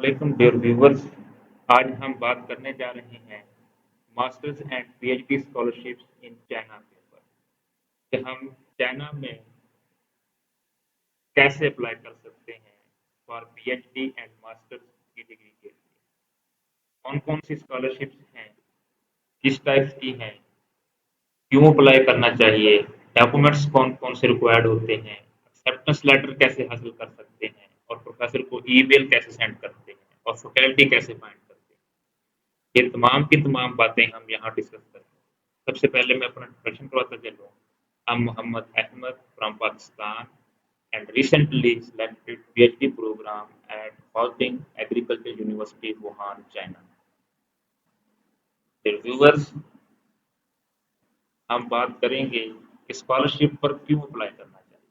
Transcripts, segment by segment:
علیکم dear viewers, آج ہم بات کرنے جا رہے ہیں masters and P H D scholarships in China کے اوپر کہ ہم چائنا میں کیسے اپلائی کر سکتے ہیں for P H D and masters کی ڈگری کے لیے، کون کون سی اسکالرشپس ہیں، کس ٹائپ کی ہیں، کیوں اپلائی کرنا چاہیے، ڈاکومنٹس کون کون سے ریکوائرڈ ہوتے ہیں، ایکسیپٹنس لیٹر کیسے حاصل کر سکتے ہیں اور پروفیسر کو ای میل کیسے سینڈ کرتے ہیں اور فیکلٹی کیسے فائنڈ کرتے ہیں، یہ تمام کی تمام باتیں ہم یہاں ڈسکس کرتے ہیں۔ سب سے پہلے میں اپنا انٹروڈکشن کرواتا چلوں۔ I'm Muhammad Ahmed from Pakistan and recently selected PhD program at Housing Agriculture University, Wuhan, China. Dear viewers, ہم بات کریں گے کہ اسکالرشپ پر کیوں اپلائی کرنا چاہیے۔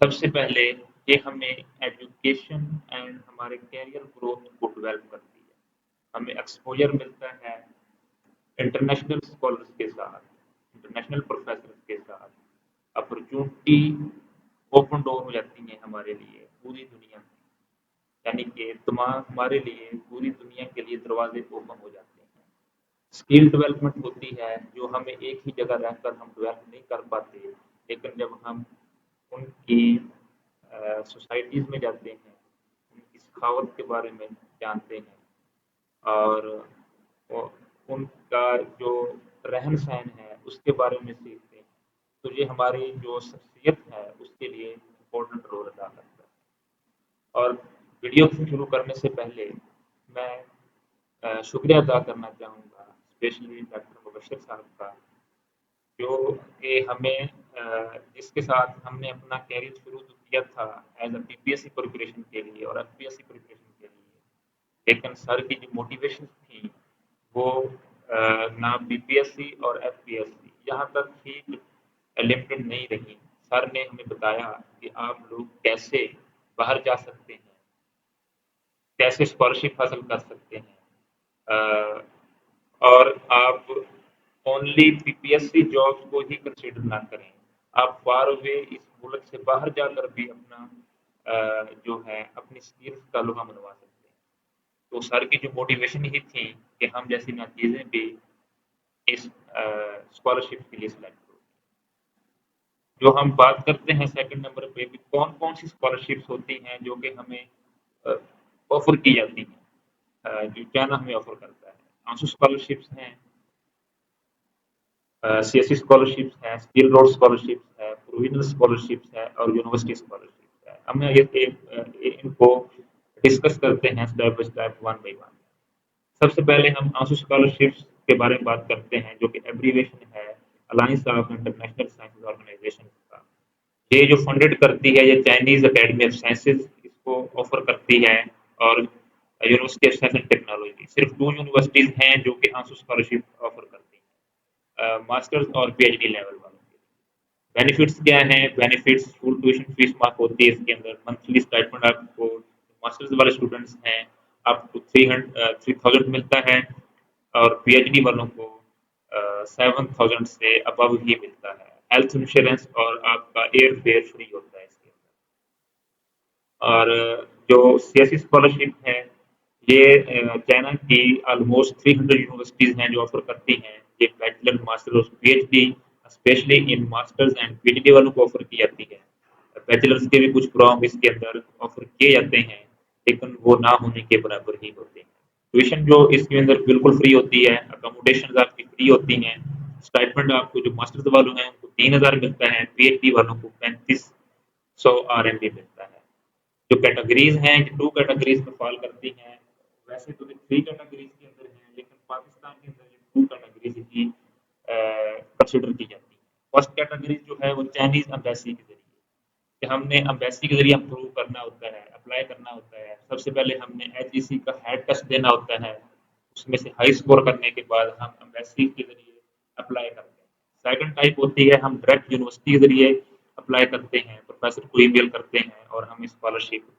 سب سے پہلے یہ ہمیں ایجوکیشن اینڈ ہمارے کیریئر گروتھ کو ڈیولپ کرتی ہے، ہمیں ایکسپوجر ملتا ہے انٹرنیشنل اسکالرس کے ساتھ، انٹرنیشنل پروفیسر کے ساتھ، اپرچونٹی اوپن ڈور ہو جاتی ہیں ہمارے لیے پوری دنیا میں، یعنی کہ تمام ہمارے لیے پوری دنیا کے لیے دروازے اوپن ہو جاتے ہیں۔ اسکل ڈیولپمنٹ ہوتی ہے جو ہمیں ایک ہی جگہ رہ کر ہم ڈیولپ نہیں کر پاتے، لیکن جب ہم ان کی سوسائٹیز میں جاتے ہیں، ان کی سخاوت کے بارے میں جانتے ہیں اور ان کا جو رہن سہن ہے اس کے بارے میں سیکھتے ہیں، تو یہ ہماری جو شخصیت ہے اس کے لیے امپورٹنٹ رول ادا کرتا ہے۔ اور ویڈیو شروع کرنے سے پہلے میں شکریہ ادا کرنا چاہوں گا اسپیشلی ڈاکٹر مبشر صاحب کا، جو کہ ہمیں جس کے ساتھ ہم نے اپنا کیریئر شروع کیا تھا as a P P S C preparation کے لیے اور F P S C preparation کے لیے، لیکن سر کی جو موٹیویشن تھی وہ نہ بی پی ایس سی اور ایف پی ایس سی یہاں تک ہی لمیٹڈ نہیں رہی۔ سر نے ہمیں بتایا کہ آپ لوگ کیسے باہر جا سکتے ہیں، کیسے اسکالرشپ حاصل کر سکتے ہیں، اور آپ only P P S C jobs کو ہی کنسیڈر نہ کریں، آپ فار اوے اس ملک سے باہر جا کر بھی اپنا جو ہے اپنی اسکلس کا لوہا منوا سکتے ہیں۔ تو سر کی جو موٹیویشن ہی تھی کہ ہم جیسی نتیجے بھی اس اسکالرشپ کے لیے سلیکٹ ہو۔ جو ہم بات کرتے ہیں سیکنڈ نمبر پہ بھی کون کون سی اسکالرشپس ہوتی ہیں جو کہ ہمیں آفر کی جاتی ہیں، جو چائنا ہمیں آفر کرتا ہے۔ آنسو اسکالرشپس ہیں، سی ایس سی اسکالرشپس ہیں، اسکل روڈ اسکالرشپس ہے، پروویژنل اسکالرشپس ہے اور یونیورسٹی اسکالرشپس ہے۔ ہم ان کو ڈسکس کرتے ہیں step by step, one by one. سب سے پہلے ہم آنسو اسکالرشپس کے بارے میں بات کرتے ہیں، جو کہ ایبریویشن ہے alliance of international sciences organization کا۔ یہ جو فنڈڈ کرتی ہے یہ چائنیز اکیڈمی آف سائنسز اس کو آفر کرتی ہے، اور university of science and technology, صرف 2 یونیورسٹیز ہیں جو کہ آنسو اسکالرشپ آفر کرتی ہیں ماسٹرز اور پی ایچ ڈی لیول والوں کے۔ بینیفٹس کیا ہیں؟ بینیفٹس اسکول ٹیوشن فیس معاف ہوتی ہے اس کے اندر، منتھلی اسٹائپنڈ آپ کو ماسٹرز والے اسٹوڈنٹس ہیں آپ کو 3000 ملتا ہے، اور پی ایچ ڈی والوں کو 7000 سے ابو ہی ملتا ہے۔ ہیلتھ انشورنس اور آپ کا ایئر فیئر فری ہوتا ہے اس کے اندر۔ اور جو سی ایس سی اسکالرشپ ہے یہ چائنا کی آلموسٹ 300 یونیورسٹیز ہیں جو آفر کرتی ہیں۔ یہ بیچلر، ماسٹر اور P H D specially in masters and P H D والوں کو آفر کی جاتی ہے۔ بیچلرز کے بھی کچھ پروگرام اس کے اندر آفر کیے جاتے ہیں، لیکن وہ نہ ہونے کے برابر ہی ہوتے ہیں۔ ٹیوشن جو اس کے اندر بالکل فری ہوتی ہے، اکاموڈیشن آپ کی فری ہوتی ہیں، اسٹائپنڈ آپ کو جو ماسٹرز والوں ہیں ان کو 3000 ملتا ہے، پی ایچ ڈی والوں کو 3500 RMB ملتا ہے۔ جو کیٹیگریز ہیں 2 کیٹیگریز میں فال کرتی ہیں، ویسے تو 3 کیٹیگریز کے اندر ہیں، لیکن پاکستان کے اندر یہ 2 کیٹیگریز ہی کنسیڈر کی جاتی ہیں۔ فرسٹ کیٹیگری جو ہے وہ چائنیز امبیسی کے ذریعے، کہ ہم نے امبیسی کے ذریعے امپروو کرنا ہوتا ہے، اپلائی کرنا ہوتا ہے۔ سب سے پہلے ہم نے ایچ ای سی کا ہیڈ ٹیسٹ دینا ہوتا ہے، اس میں سے ہائی اسکور کرنے کے بعد ہم امبیسی کے ذریعے اپلائی کرتے ہیں۔ سیکنڈ ٹائپ ہوتی ہے ہم ڈائریکٹ یونیورسٹی کے ذریعے اپلائی کرتے ہیں، پروفیسر کو ای میل کرتے ہیں اور ہمیں اسکالرشپ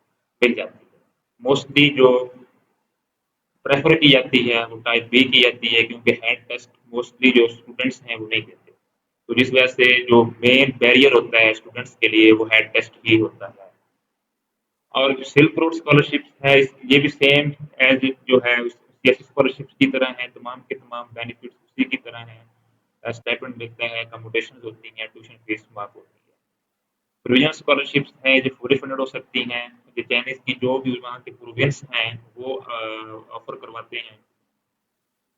مل جاتی ہے۔ موسٹلی جو پریفر کی جاتی ہے وہ ٹائپ بی کی جاتی ہے، کیونکہ ہیڈ ٹیسٹ موسٹلی جو اسٹوڈنٹس ہیں وہ نہیں دیتے، تو جس وجہ سے جو مین بیریئر ہوتا ہے اسٹوڈنٹس کے لیے وہ ہیڈ ٹیسٹ ہی ہوتا ہے۔ اور جو सिल्क रोड स्कॉलरशिप्स है ये भी सेम एज जो है सीएससी स्कॉलरशिप्स की तरह है, तमाम के तमाम बेनिफिट्स उसी की तरह हैं। स्टाइपेंड मिलते हैं, अकोमोडेशन होती हैं, ट्यूशन फीस माफ होती है। प्रोविजन स्कॉलरशिप्स हैं जो फुली फंडेड हो सकती हैं, जो चाइनीज की जो भी वहाँ के प्रोविंस हैं वो ऑफर करवाते हैं।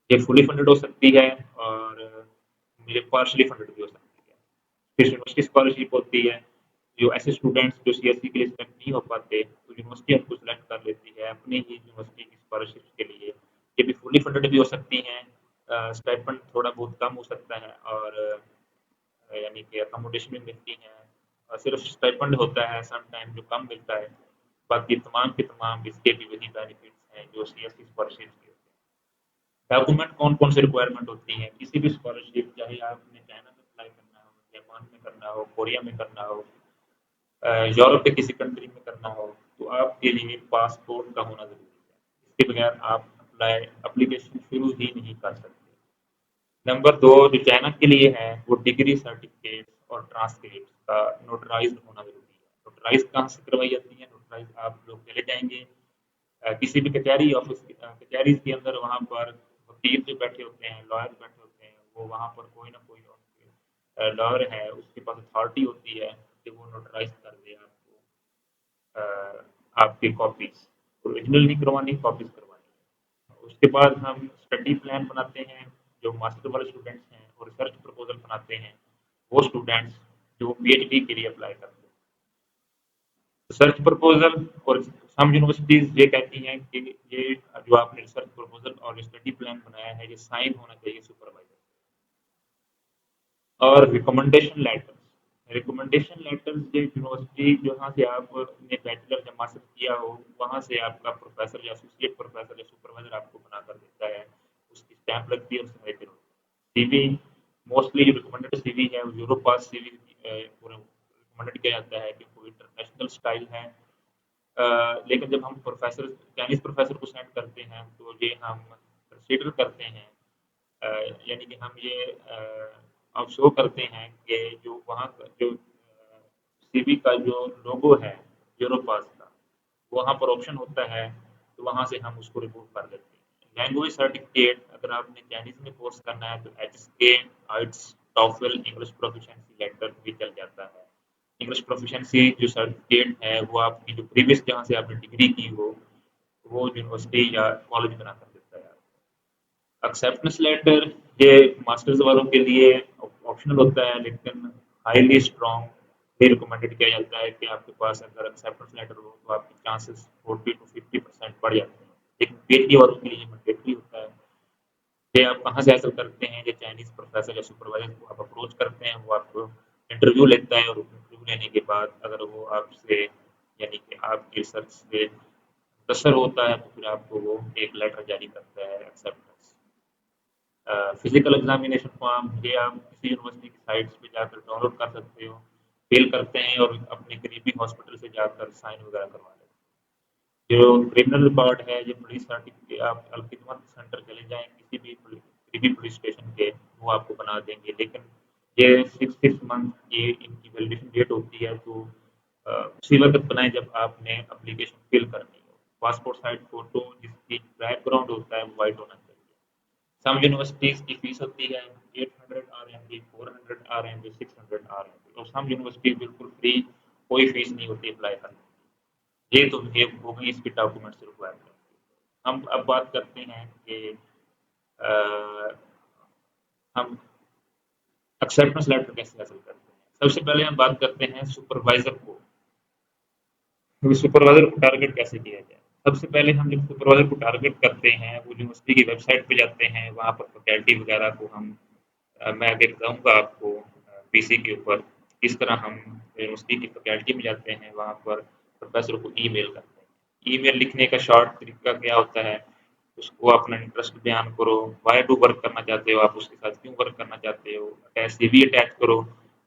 ये फुली फंडेड हो सकती है और ये पार्शली फंडेड भी हो सकती है। फिर यूनिवर्सिटी स्कॉलरशिप होती है, जो ऐसे स्टूडेंट्स जो सीएससी के लिए सिलेक्ट नहीं हो पाते तो यूनिवर्सिटी उनको सिलेक्ट कर लेती है अपनी ही यूनिवर्सिटी की स्कॉलरशिप के लिए। ये भी फुली फंडेड भी हो सकती हैं, स्टाइपेंड थोड़ा बहुत कम हो सकता है और यानी कि अकोमोडेशन भी मिलती हैं। सिर्फ स्टाइपेंड होता है सम टाइम जो कम मिलता है, बाकी तमाम के तमाम इसके भी वही बेनिफिट्स हैं जो सीएससी स्कॉलरशिप के होते हैं। डॉक्यूमेंट कौन कौन से रिक्वायरमेंट होती हैं किसी भी स्कॉलरशिप, चाहे आपने चाइना में अप्लाई करना हो, जापान में करना हो, कोरिया में करना हो, यूरोप के किसी कंट्री में करना हो, तो आपके लिए पासपोर्ट का होना ज़रूरी है। इसके बगैर आप एप्लीकेशन शुरू ही नहीं कर सकते। नंबर दो जो चाइना के लिए है वो डिग्री सर्टिफिकेट और ट्रांसक्रिप्ट का नोटराइज होना ज़रूरी है। नोटराइज कहाँ से करवाई जाती है? नोटराइज आप लोग चले जाएंगे किसी भी कचहरी ऑफिस कचहरी के अंदर, वहाँ पर वकील जो बैठे होते हैं, लॉयर बैठे होते हैं, वो वहाँ पर कोई ना कोई लॉयर है, उसके पास अथॉरिटी होती है कि वो नोटराइज कर दे आपको आपकी कॉपीज। ओरिजिनल नहीं करवानी, कॉपीज करवानी। उसके बाद हम स्टडी प्लान बनाते हैं, जो मास्टर वाले स्टूडेंट्स हैं और रिसर्च प्रपोजल बनाते हैं वो स्टूडेंट्स जो पीएचडी के लिए अप्लाई करते हैं। रिसर्च प्रपोजल और सम यूनिवर्सिटीज ये कहती हैं कि ये जो आपने रिसर्च प्रपोजल और स्टडी प्लान बनाया है ये साइन होना चाहिए सुपरवाइजर। और रिकमेंडेशन लेटर्स जो यूनिवर्सिटी जहाँ से आपने बैचलर या मास्टर किया हो वहाँ से आपका प्रोफेसर या एसोसिएट प्रोफेसर या सुपरवाइजर आपको बना कर देता है, उसकी स्टैंप लगती है, उसमें सीवी मोस्टली जो रिकमेंडेड सीवी है वो यूरोप पास सीवी रिकमेंडेड किया जाता है क्योंकि वो इंटरनेशनल स्टाइल है। लेकिन जब हम प्रोफेसर चाइनीज प्रोफेसर को सेंड करते हैं तो ये हम कंसिडर करते हैं, यानी कि हम ये अब शो करते हैं कि जो वहाँ का जो सीवी का जो लोगो है यूरोपास का, वहाँ पर ऑप्शन होता है तो वहाँ से हम उसको रिमूव कर देते हैं। लैंग्वेज सर्टिफिकेट अगर आपने चाइनीज में कोर्स करना है तो एचएसके, आइट्स, टॉफल, इंग्लिश प्रोफिशिएंसी लेटर भी चल जाता है। इंग्लिश प्रोफिशिएंसी जो सर्टिफिकेट है वो आपकी जो प्रीवियस जहाँ से आपने डिग्री की हो वो यूनिवर्सिटी या कॉलेज बना कर देता है। एक्सेप्टेंस लेटर ये मास्टर्स वालों के लिए ऑप्शनल होता है, लेकिन हाईली स्ट्रॉन्ग ये रिकमेंडेड किया जाता है कि आपके पास अगर एक्सेप्टेंस लेटर हो तो आपके चांसेस 40 to 50% बढ़ जाते हैं। लेकिन पीएचडी वालों के लिए मैंडेटरी होता है कि आप कहाँ से हासिल करते हैं। ये चाइनीज प्रोफेसर या सुपरवाइजर को आप अप्रोच करते हैं, वो आपको इंटरव्यू लेता है और इंटरव्यू लेने के बाद अगर वो आपसे यानी कि आपकी रिसर्च से मुतासर होता है तो फिर आपको वो एक लेटर जारी करता है एक्सेप्टेंस। फिजिकल एग्जामिनेशन फॉर्म ये आप किसी यूनिवर्सिटी की साइट्स पे जाकर डाउनलोड कर सकते हो, फिल करते हैं और अपने करीबी हॉस्पिटल से जाकर साइन वगैरह करवा लेते हैं। जो क्रिमिनल रिकॉर्ड है, ये पुलिस सर्टिफिकेट आप अलखिदमत सेंटर चले जाएँ किसी भी करीबी पुलिस स्टेशन के, वो आपको बना देंगे। लेकिन ये 6 मंथ की इनकी वैलिडेशन डेट होती है, तो उसी वक्त बनाए जब आपने एप्लीकेशन फिल करनी हो। पासपोर्ट साइज फोटो जिसकी बैकग्राउंड होता है वो वाइट होना चाहिए। सम यूनिवर्सिटीज की फीस होती है 800 आरएमबी, 400 आरएमबी, 600 आरएमबी, और सम यूनिवर्सिटी बिल्कुल फ्री, कोई फीस नहीं होती अप्लाई करने की। ये तो ये हो गई इसकी डॉक्यूमेंट्स रिक्वायरमेंट। हम अब बात करते हैं कि अ, हम एक्सेप्टेंस लेटर कैसे हासिल करते हैं। सबसे पहले हम बात करते हैं सुपरवाइजर को, सुपरवाइजर को टारगेट कैसे किया जाए। सबसे पहले हम जब सुपरवाइजर को टारगेट करते हैं वो यूनिवर्सिटी की वेबसाइट पे जाते हैं, वहाँ पर फैकल्टी वगैरह को हम मैं आगे बताऊँगा आपको पीसी के ऊपर किस तरह हम यूनिवर्सिटी की फैकल्टी में जाते हैं, वहाँ पर प्रोफेसर को ईमेल करते हैं। ईमेल लिखने का शॉर्ट तरीका क्या होता है, उसको अपना इंटरेस्ट बयान करो, वाई डू वर्क करना चाहते हो आप, उसके साथ क्यों वर्क करना चाहते हो, अटैच सीवी अटैच करो।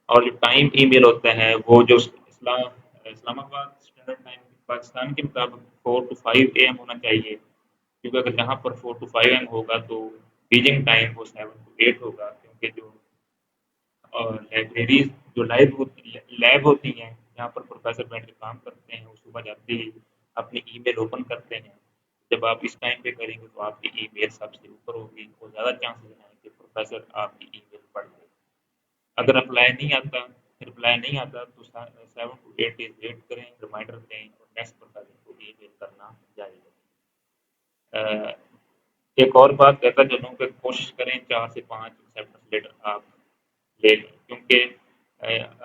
और जो टाइम ईमेल होता है वो जो इस्लामाबाद स्टैंडर्ड टाइम पाकिस्तान के मुताबिक 4 to 5 AM होना चाहिए, क्योंकि अगर यहाँ पर 4 to 5 AM होगा तो बीजिंग टाइम वो 7 to 8 होगा, क्योंकि जो और लाइब्रेरीज जो लैब होती हैं यहाँ पर प्रोफेसर बैठ के काम करते हैं, वो सुबह जाते ही अपनी ईमेल ओपन करते हैं। जब आप इस टाइम पे करेंगे तो आपकी ईमेल सबसे ऊपर होगी और ज़्यादा चांसेस हैं कि प्रोफेसर आपकी ईमेल पढ़ ले। अगर रिप्लाई नहीं आता तो 7 to 8 डेज वेट करें, रिमाइंडर दें और नेक्स्ट प्रोफेसर को ईमेल करना जारी रखें। एक और बात कहता चलूँ कि कोशिश करें 4 से 5 एक्सेप्टेंस लेटर आप ले लें, क्योंकि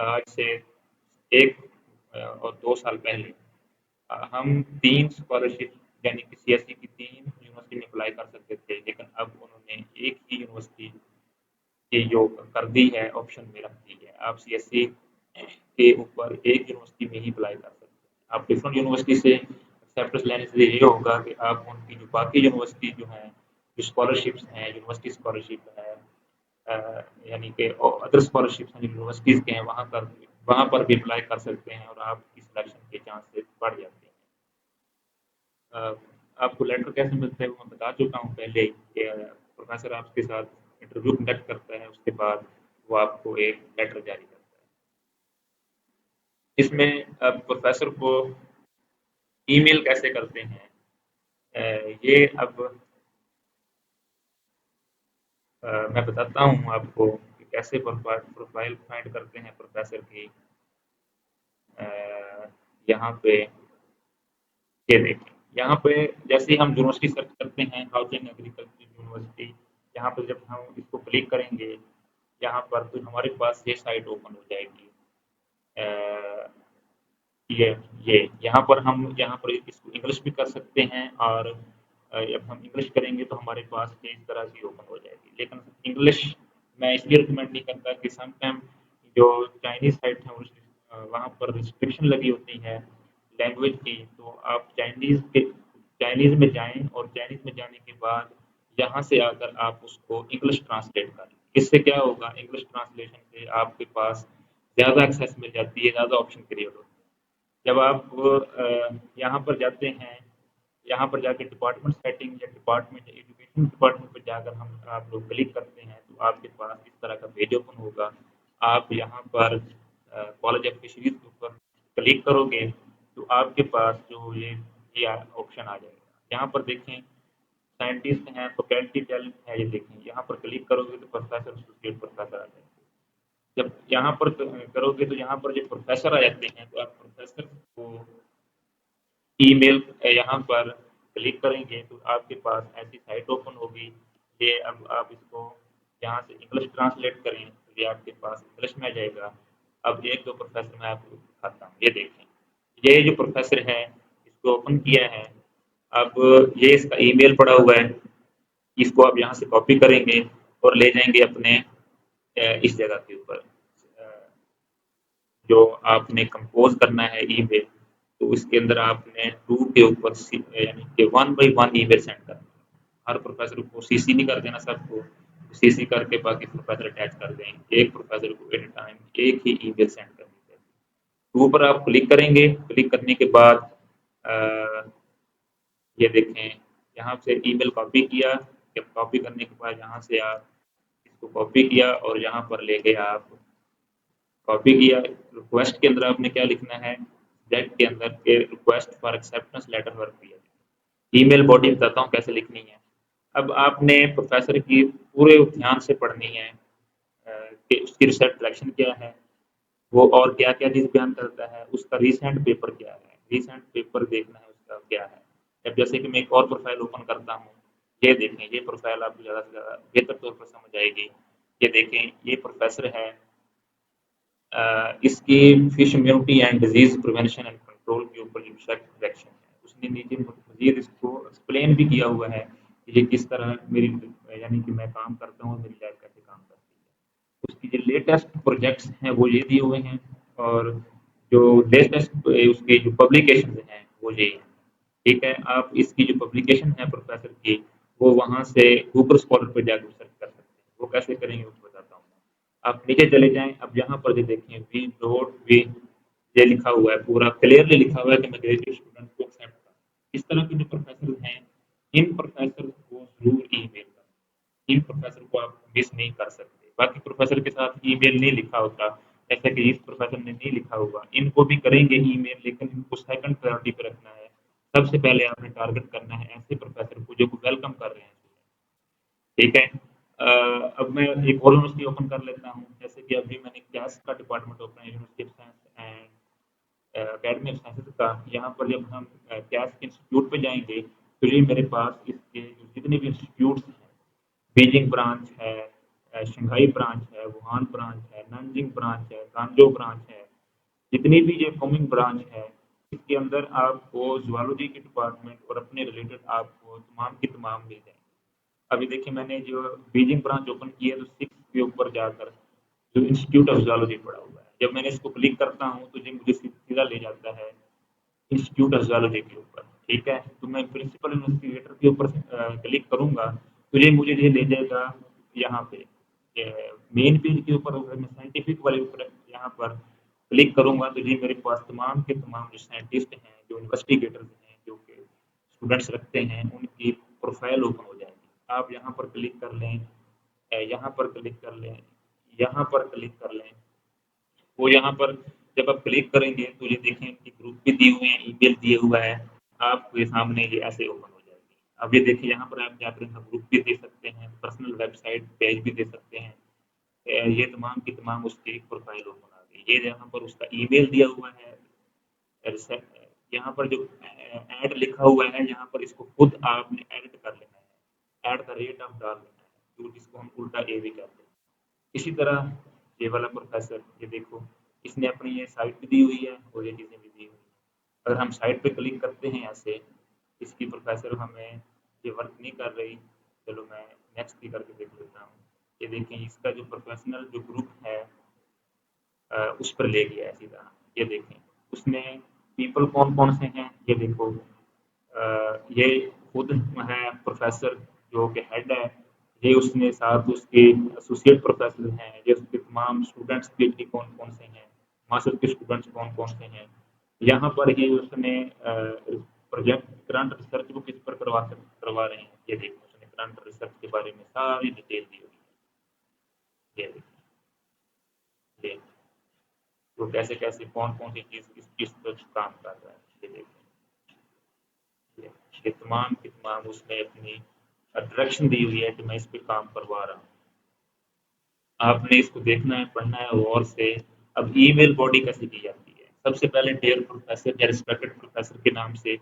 आज से 1 और 2 साल पहले हम 3 स्कॉलरशिप यानी कि सीएससी की 3 यूनिवर्सिटी में अप्लाई कर सकते थे, लेकिन अब उन्होंने एक ही यूनिवर्सिटी की जो कर दी है ऑप्शन में रख दी है। आप सीएससी के ऊपर एक यूनिवर्सिटी में ही अप्लाई कर सकते हैं। आप डिफरेंट यूनिवर्सिटी से एक्सेप्टेंस लेने से ये होगा कि आप उनकी जो बाकी यूनिवर्सिटी जो हैं, जो स्कॉलरशिप्स हैं, यूनिवर्सिटी स्कॉलरशिप है, यानी कि अदर स्कॉलरशिप्स हैं यूनिवर्सिटीज़ के हैं, वहाँ पर भी अप्लाई कर सकते हैं और आपकी सिलेक्शन के चांसेस बढ़ जाते हैं। आपको लेटर कैसे मिलता है वो मैं बता चुका हूँ पहले ही कि प्रोफेसर आपके साथ इंटरव्यू कंडक्ट करता है, उसके बाद वो आपको एक लेटर जारी करता है। इसमें प्रोफेसर को ईमेल कैसे करते हैं, ये अब मैं बताता हूँ आपको कि कैसे प्रोफाइल फाइंड करते हैं प्रोफेसर की। यहाँ पे ये देखें, यहाँ पे जैसे ही हम यूनिवर्सिटी सर्च करते हैं, हाउसिंग एग्रीकल्चर यूनिवर्सिटी, यहाँ पर जब हम इसको क्लिक करेंगे, यहाँ पर तो हमारे पास ये साइट ओपन हो जाएगी। अ, ये यहाँ पर इसको इंग्लिश भी कर सकते हैं और जब हम इंग्लिश करेंगे तो हमारे पास ये इस तरह की ओपन हो जाएगी। लेकिन इंग्लिश मैं इसलिए रिकमेंड नहीं करता कि सम टाइम जो चाइनीज़ साइट है वहाँ पर रिस्ट्रिक्शन लगी होती है लैंग्वेज की, तो आप चाइनीज़ में जाएँ और चाइनीज़ में जाने के बाद यहाँ से आकर आप उसको इंग्लिश ट्रांसलेट करें। इससे क्या होगा, इंग्लिश ट्रांसलेशन से आपके पास ज़्यादा एक्सेस मिल जाती है, ज़्यादा ऑप्शन क्रिएट होते हैं। जब आप यहाँ पर जाते हैं, यहाँ पर जाके डिपार्टमेंट सेटिंग या डिपार्टमेंट एजुकेशन डिपार्टमेंट पर जाकर हम आप लोग क्लिक करते हैं तो आपके पास इस तरह का पेज ओपन होगा। आप यहाँ पर कॉलेज ऑफ फिशरीज के ऊपर क्लिक करोगे तो आपके पास जो ये ऑप्शन आ जाएगा। यहाँ पर देखें साइंटिस्ट हैं, फैकल्टी टैलेंट है, ये देखें यहाँ पर क्लिक करोगे तो प्रोफेसर एसोसिएट प्रोफेसर आ जाएंगे। जब यहाँ पर करोगे तो यहाँ पर जो प्रोफेसर आ जाते हैं तो आप प्रोफेसर को ईमेल यहाँ पर क्लिक करेंगे तो आपके पास ऐसी साइट ओपन होगी। ये अब आप इसको यहाँ से इंग्लिश ट्रांसलेट करें तो ये आपके पास इंग्लिश में आ जाएगा। अब एक दो प्रोफेसर मैं आपको दिखाता हूँ, ये देखें, ये जो प्रोफेसर है इसको ओपन किया है। अब ये इसका ईमेल पड़ा हुआ है, इसको आप यहाँ से कॉपी करेंगे और ले जाएंगे अपने इस जगह के ऊपर जो आपने कंपोज करना है ईमेल, तो इसके अंदर आपने टू के ऊपर यानी कि 1 by 1 ईमेल सेंड करना है। हर प्रोफेसर को सीसी नहीं कर देना, सबको सीसी करके बाकी प्रोफेसर अटैच कर दें। एक प्रोफेसर को एट टाइम एक ही ईमेल सेंड करनी है। टू पर आप क्लिक करेंगे, क्लिक करने के बाद ये देखें यहाँ से ईमेल कॉपी किया, कॉपी करने के बाद यहाँ से आप इसको कॉपी किया और यहाँ पर ले गए आप कॉपी किया। रिक्वेस्ट के अंदर आपने क्या लिखना है, सब्जेक्ट के अंदर के request for acceptance letter work दिया। ईमेल बॉडी बताता हूँ कैसे लिखनी है। अब आपने प्रोफेसर की पूरे ध्यान से पढ़नी है कि उसकी रिसर्च डायरेक्शन क्या है, वो और क्या क्या चीज़ बयान करता है, उसका रीसेंट पेपर क्या है, रीसेंट पेपर देखना है उसका क्या है। अब जैसे कि मैं एक और प्रोफाइल ओपन करता हूँ, ये देखें, ये प्रोफाइल आपको ज़्यादा से ज़्यादा बेहतर तौर पर समझ आएगी। ये देखें, ये प्रोफेसर है, इसकी fish immunity and disease prevention and control के ऊपर जो रिसर्च डायरेक्शन है उसने नीचे मजीद इसको एक्सप्लेन भी किया हुआ है कि ये किस तरह मेरी यानी कि मैं काम करता हूँ, मेरी लैब कैसे काम करती है। उसकी जो लेटेस्ट प्रोजेक्ट्स हैं वो ये दिए हुए हैं और जो लेटेस्ट उसके जो पब्लिकेशन हैं वो ये हैं। ठीक है, आप इसकी जो पब्लिकेशन है प्रोफेसर की वो वहाँ से गूगल स्कॉलर पर जाकर सर्च कर सकते हैं। वो कैसे करेंगे वो बताता हूँ। आप नीचे चले जाएं, अब यहाँ पर जो देखें वी डॉट वी ये लिखा हुआ है, पूरा क्लियरली लिखा हुआ है कि मैं ग्रेजुएट स्टूडेंट को एक्सेप्ट करूँ। इस तरह के जो प्रोफेसर हैं, इन प्रोफेसर को जरूर ईमेल करें। इन प्रोफेसर को आप मिस नहीं कर सकते। बाकी प्रोफेसर के साथ ईमेल नहीं लिखा होता ऐसा कि इस प्रोफेसर ने नहीं लिखा होगा, इनको भी करेंगे ईमेल, लेकिन इनको सेकंड प्रायोरिटी पे रखना है। सबसे पहले आपने टारगेट करना है ऐसे प्रोफेसर को जो वेलकम कर रहे हैं। ठीक है। अब मैं एक और यूनिवर्सिटी ओपन कर लेता हूँ, जैसे कि अभी मैंने कैस का डिपार्टमेंट ओपन है, university of science and academy of sciences का। यहाँ पर जब हम कैस के इंस्टीट्यूट पे जाएंगे तो ये मेरे पास इसके जितने भी इंस्टीट्यूट्स हैं, बीजिंग ब्रांच है, शंघाई ब्रांच है, वुहान ब्रांच है, नानजिंग ब्रांच है, गांजो ब्रांच है, जितनी भी ये फॉर्मिंग ब्रांच है, इसके अंदर आपको जुआलॉजी के डिपार्टमेंट और अपने रिलेटेड आपको तमाम की तमाम मिल जाएंगे। अभी देखिए मैंने जो बीजिंग ब्रांच ओपन की है तो 6 के ऊपर जाकर जो इंस्टीट्यूट ऑफ जुआलॉजी पड़ा हुआ है, जब मैंने इसको क्लिक करता हूँ तो ये मुझे सीधा ले जाता है इंस्टीट्यूट ऑफ जुआलॉजी के ऊपर। ठीक है, तो मैं प्रिंसिपल इन्वेस्टिगेटर के ऊपर क्लिक करूंगा तो ये मुझे ये ले जाएगा यहाँ पे मेन पेज के ऊपर। अगर मैं साइंटिफिक वाले ऊपर यहाँ पर क्लिक करूंगा तो ये मेरे पास तमाम के तमाम जो साइंटिस्ट हैं, जो इन्वेस्टिगेटर्स हैं, जो कि स्टूडेंट्स रखते हैं, उनकी प्रोफाइल ओपन हो जाएगी। आप यहाँ पर क्लिक कर लें, यहाँ पर क्लिक कर लें, यहाँ पर क्लिक कर लें, वो यहाँ पर जब आप क्लिक करेंगे तो ये देखें कि ग्रुप भी दिए हुए हैं, ईमेल दिए हुआ है, आपके सामने ये ऐसे ओपन हो जाएगी। अब ये देखिए यहाँ पर आप जाकर इनका ग्रुप भी दे सकते हैं, पर्सनल वेबसाइट पेज भी दे सकते हैं। ये तमाम की तमाम उसकी प्रोफाइल ओपन आ गई। ये यहाँ पर उसका ईमेल दिया हुआ है, यहाँ पर जो ऐड लिखा हुआ है, यहाँ पर इसको खुद आपने एडिट कर लेना है, एट द रेट ऑफ डाल देना है, जो जिसको हम उल्टा ए भी कहते हैं। इसी तरह ये वाला प्रोफेसर, ये देखो, इसने अपनी ये साइट भी दी हुई है और ये चीज़ें भी दी हुई हैं। अगर हम साइट पे क्लिक करते हैं ऐसे, इसकी प्रोफेसर हमें ये वर्क नहीं कर रही, चलो मैं नेक्स्ट भी करके देख लेता हूँ। ये देखें इसका जो प्रोफेशनल जो ग्रुप है उस पर ले गया है सीधा। ये देखें उसमें पीपल कौन कौन से हैं, ये देखो, ये खुद है प्रोफेसर जो कि हेड है, ये उसने साथ उसके एसोसिएट प्रोफेसर हैं, ये उसके तमाम स्टूडेंट्स पीएचडी कौन कौन से हैं, मास्टर के स्टूडेंट्स कौन कौन से हैं। यहाँ पर ही उसने प्रोजेक्ट करंट रिसर्च वो किस पर करवा रहे हैं, ये देखो उसने करंट रिसर्च के बारे में सारी डिटेल दी हुई है। ये देखिए, ये तो कैसे कैसे कौन कौन सी चीज़ किस पर काम कर रहा है, ये देखिए, ये तमाम की तमाम उसने अपनी डायरेक्शन दी हुई है कि मैं इस पे काम करवा रहा हूँ। आपने इसको देखना है, पढ़ना है गौर से। अब ईमेल बॉडी कैसे की जाती है, सबसे पहले डियर प्रोफेसर या रिस्पेक्टेड प्रोफेसर के नाम से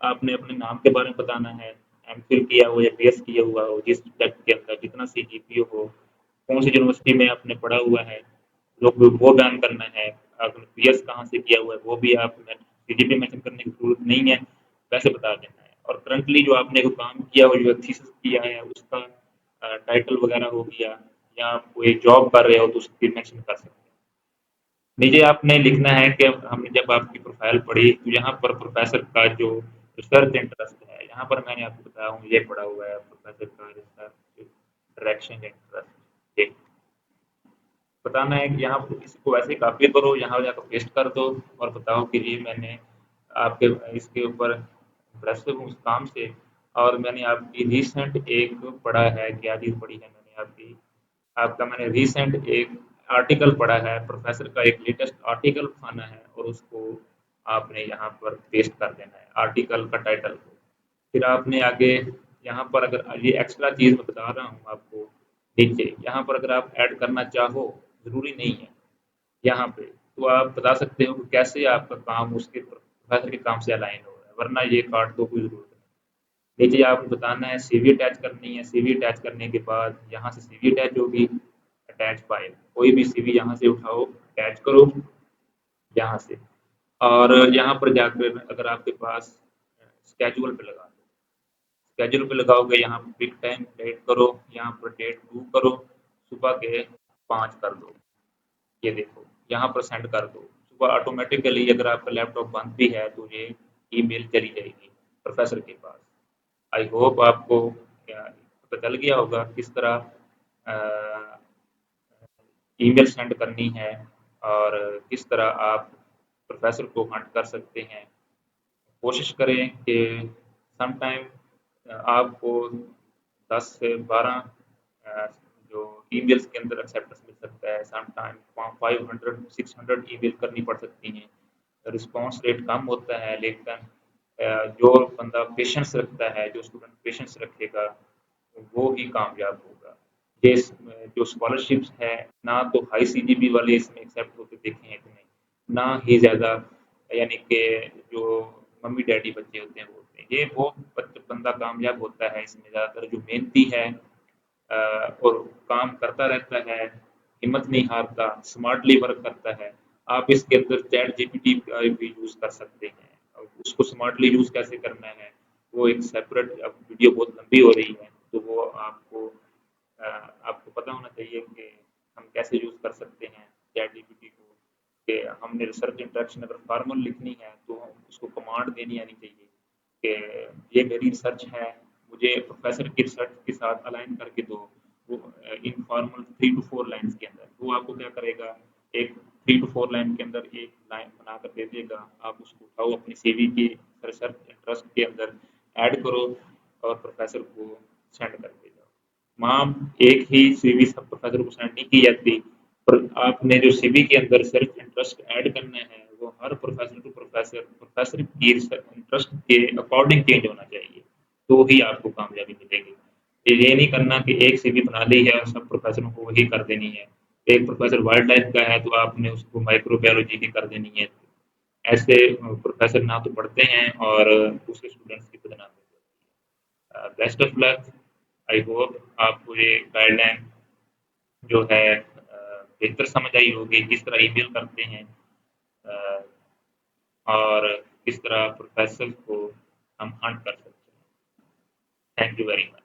आपने अपने नाम के बारे में बताना है, एमफिल किया हो या बीएस किया हुआ हो, जिस सब्जेक्ट के अंदर जितना सीजीपीओ हो, कौन सी यूनिवर्सिटी में आपने पढ़ा हुआ है, लोग वो बयान करना है। आपने बीएस कहाँ से किया हुआ है वो भी आप सीजीपी मेंशन करने की जरूरत नहीं है, वैसे बता देना है। और करंटली जो आपने को काम किया हो, जो थीसिस किया है, उसका टाइटल वगैरह हो गया, या आप कोई जॉब कर रहे हो तो उसकी मेंशन कर सकते हैं। नीचे आपने लिखना है कि हमने जब आपकी प्रोफाइल पढ़ी तो यहाँ पर प्रोफेसर का जो रिसर्च इंटरेस्ट है, यहाँ पर मैंने आपको बताया हूँ ये पढ़ा हुआ है प्रोफेसर का रिसर्च डायरेक्शन इंटरेस्ट। बताना है कि यहाँ पर इसको वैसे कॉपी करो, यहाँ जाकर पेस्ट कर दो और बताओ कि ये मैंने आपके इसके ऊपर इंटरेस्टेड हूँ उस काम से। और मैंने आपकी रिसेंट एक पढ़ा है, क्या चीज़ पढ़ी है मैंने आपकी, आपका मैंने रिसेंट एक आर्टिकल पढ़ा है, प्रोफेसर का एक लेटेस्ट आर्टिकल उठाना है और उसको आपने यहाँ पर पेस्ट कर देना है, आर्टिकल का टाइटल को। फिर आपने आगे यहाँ पर, अगर ये एक्स्ट्रा चीज़ मैं बता रहा हूँ आपको, नीचे यहाँ पर अगर आप ऐड करना चाहो, ज़रूरी नहीं है यहाँ पे, तो आप बता सकते हो कि कैसे आपका काम उसके प्रोफेसर के काम से अलाइन हो रहा है, वरना ये काट दो, कोई ज़रूरत नहीं। नीचे आपको बताना है सीवी अटैच करनी है, सीवी अटैच करने के बाद यहाँ से सीवी अटैच होगी, अटैच फाइल, कोई भी सीवी यहाँ से उठाओ, अटैच करो यहाँ से। और यहाँ पर जाकर अगर आपके पास स्केड्यूल पे लगा दो, स्केड्यूल पे लगाओगे, यहाँ पर पिक टाइम डेट करो, यहाँ पर डेट 2 करो, सुबह के 5 कर दो। ये देखो यहाँ पर सेंड कर दो, सुबह ऑटोमेटिकली अगर आपका लैपटॉप बंद भी है तो ये ईमेल चली जाएगी प्रोफेसर के पास। आई होप आपको पता चल गया होगा किस तरह ईमेल सेंड करनी है और किस तरह आप प्रोफेसर को हंट कर सकते हैं। कोशिश करें कि सम टाइम आपको 10 से 12 जो ईमेल्स के अंदर एक्सेप्टेंस मिल सकता है, सम टाइम 500 600 ईमेल करनी पड़ सकती हैं, रिस्पॉन्स रेट कम होता है, लेकिन जो बंदा पेशेंस रखता है, जो स्टूडेंट पेशेंस रखेगा, वो ही कामयाब होगा। ये जो स्कॉलरशिप्स है, ना तो हाई सीजीपी वाले इसमें एक्सेप्ट होते देखे हैं इतने, ना ही ज़्यादा, यानी कि जो मम्मी डैडी बच्चे होते हैं वो होते हैं। ये वो बंदा कामयाब होता है इसमें ज़्यादातर जो मेहनती है और काम करता रहता है, हिम्मत नहीं हारता, स्मार्टली वर्क करता है। आप इसके अंदर चैट जीपीटी का भी यूज़ कर सकते हैं। अब उसको स्मार्टली यूज़ कैसे करना है, वो एक सेपरेट, अब वीडियो बहुत लंबी हो रही है, तो वो आपको पता होना चाहिए कि हम कैसे यूज़ कर सकते हैं चैट जीपीटी को। कि हमने रिसर्च इंटरेक्शन अगर फॉर्मल लिखनी है तो उसको कमांड देनी आनी चाहिए कि ये मेरी रिसर्च है, मुझे प्रोफेसर की रिसर्च के साथ अलाइन करके दो। वो इनफॉर्मल 3 to 4 लाइन्स के अंदर वो आपको क्या करेगा, एक 3 to 4 लाइन के अंदर एक लाइन बना कर दे देगा। आप उसको उठाओ अपनी सीवी की रिसर्च इंटरेस्ट के अंदर ऐड करो और प्रोफेसर को सेंड कर दे जाओ। वहाँ एक ही सीवी सब प्रोफेसर को सेंड नहीं की जाती, पर आपने जो सीवी के अंदर रिसर्च इंटरेस्ट ऐड करना है वो हर प्रोफेसर टू प्रोफेसर प्रोफेसर की रिसर्च इंटरेस्ट के अकॉर्डिंग चेंज होना चाहिए, तो ही आपको कामयाबी मिलेगी। ये नहीं करना कि एक सीवी बना ली है और सब प्रोफेसरों को वही कर देनी है। एक प्रोफेसर वाइल्ड लाइफ का है तो आपने उसको माइक्रोबायोलॉजी की कर देनी है। ऐसे प्रोफेसर ना तो पढ़ते हैं और दूसरे स्टूडेंट्स की बदनामी होती है। Best of luck. I hope आपको ये गाइडलाइन जो है बेहतर समझ आई होगी, किस तरह ईमेल करते हैं अ, और किस तरह प्रोफेसर को हम हंट कर सकते हैं। Thank you very much.